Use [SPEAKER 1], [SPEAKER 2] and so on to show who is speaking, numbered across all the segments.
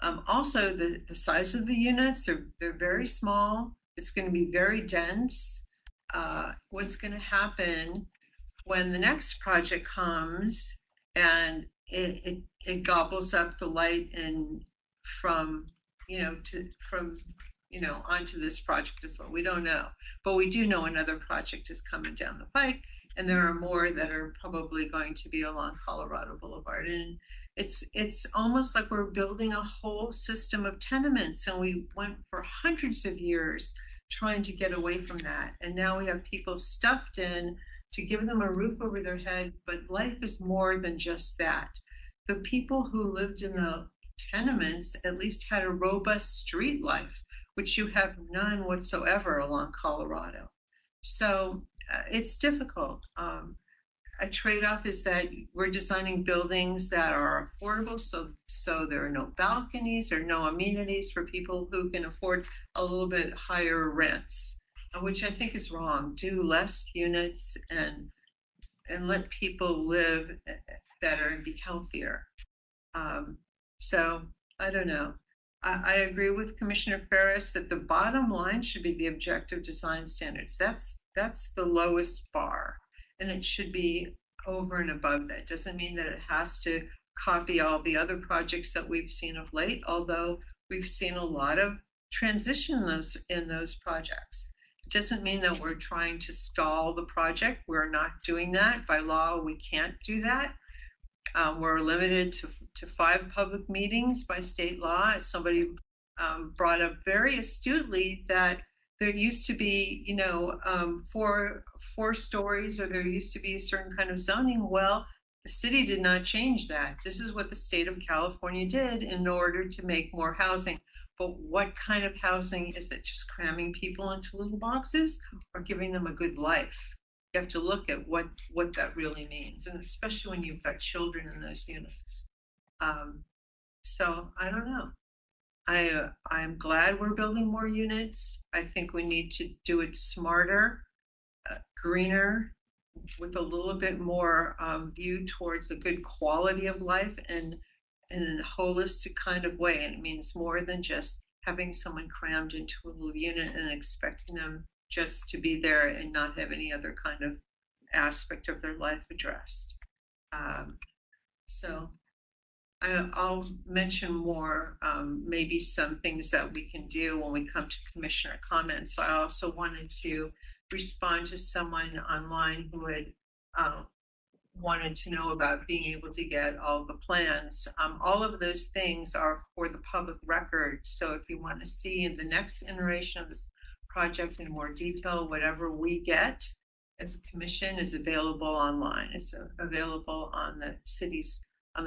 [SPEAKER 1] Also, the size of the units, they're very small. It's going to be very dense. What's going to happen when the next project comes and it gobbles up the light and from from onto this project as well. We don't know, but we do know another project is coming down the pike, and there are more that are probably going to be along Colorado Boulevard. And it's almost like we're building a whole system of tenements, and we went for hundreds of years trying to get away from that, and now we have people stuffed in to give them a roof over their head. But life is more than just that. The people who lived in the tenements at least had a robust street life, which you have none whatsoever along Colorado. So it's difficult. A trade-off is that we're designing buildings that are affordable, so there are no balconies or no amenities for people who can afford a little bit higher rents, which I think is wrong. Do less units and let people live better and be healthier. So I don't know. I agree with Commissioner Ferris that the bottom line should be the objective design standards. That's the lowest bar, and it should be over and above that. Doesn't mean that it has to copy all the other projects that we've seen of late, although we've seen a lot of transition in those projects. It doesn't mean that we're trying to stall the project. We're not doing that. By law, we can't do that. We're limited to 5 public meetings by state law. Somebody brought up very astutely that there used to be, 4 stories, or there used to be a certain kind of zoning. Well, the city did not change that. This is what the state of California did in order to make more housing. But what kind of housing is it? Just cramming people into little boxes or giving them a good life? You have to look at what that really means, and especially when you've got children in those units. So I don't know. I'm glad we're building more units. I think we need to do it smarter, greener, with a little bit more view towards a good quality of life and in a holistic kind of way. And it means more than just having someone crammed into a little unit and expecting them just to be there and not have any other kind of aspect of their life addressed. So I'll mention more, maybe some things that we can do when we come to commissioner comments. I also wanted to respond to someone online who had wanted to know about being able to get all the plans. All of those things are for the public record. So if you want to see in the next iteration of this project in more detail, whatever we get as a commission is available online. It's available on the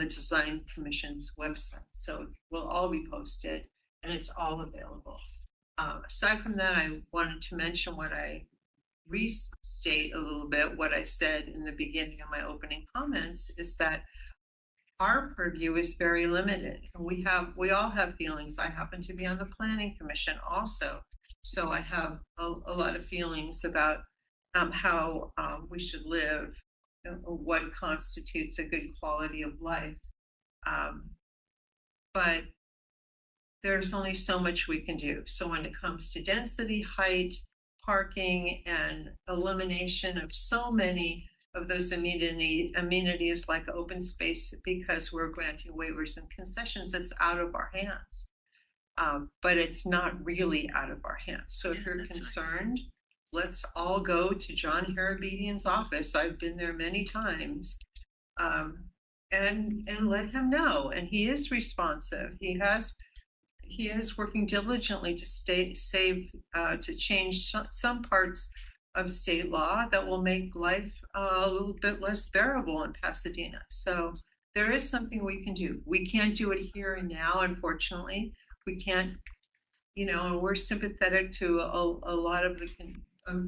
[SPEAKER 1] Design Commission's website. So it will all be posted and it's all available. Aside from that, I wanted to mention restate a little bit what I said in the beginning of my opening comments, is that our purview is very limited. We all have feelings. I happen to be on the Planning Commission also, so I have a lot of feelings about how we should live, what constitutes a good quality of life. But there's only so much we can do. So when it comes to density, height, parking, and elimination of so many of those amenities like open space, because we're granting waivers and concessions, it's out of our hands. But it's not really out of our hands. So if you're concerned, let's all go to John Harabedian's office. I've been there many times, and let him know. And he is responsive. He is working diligently to change some parts of state law that will make life a little bit less bearable in Pasadena. So there is something we can do. We can't do it here and now, unfortunately. We can't, and we're sympathetic to a lot of the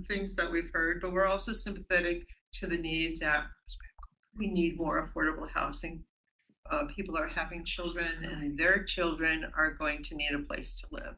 [SPEAKER 1] things that we've heard, but we're also sympathetic to the need that we need more affordable housing. People are having children, and their children are going to need a place to live.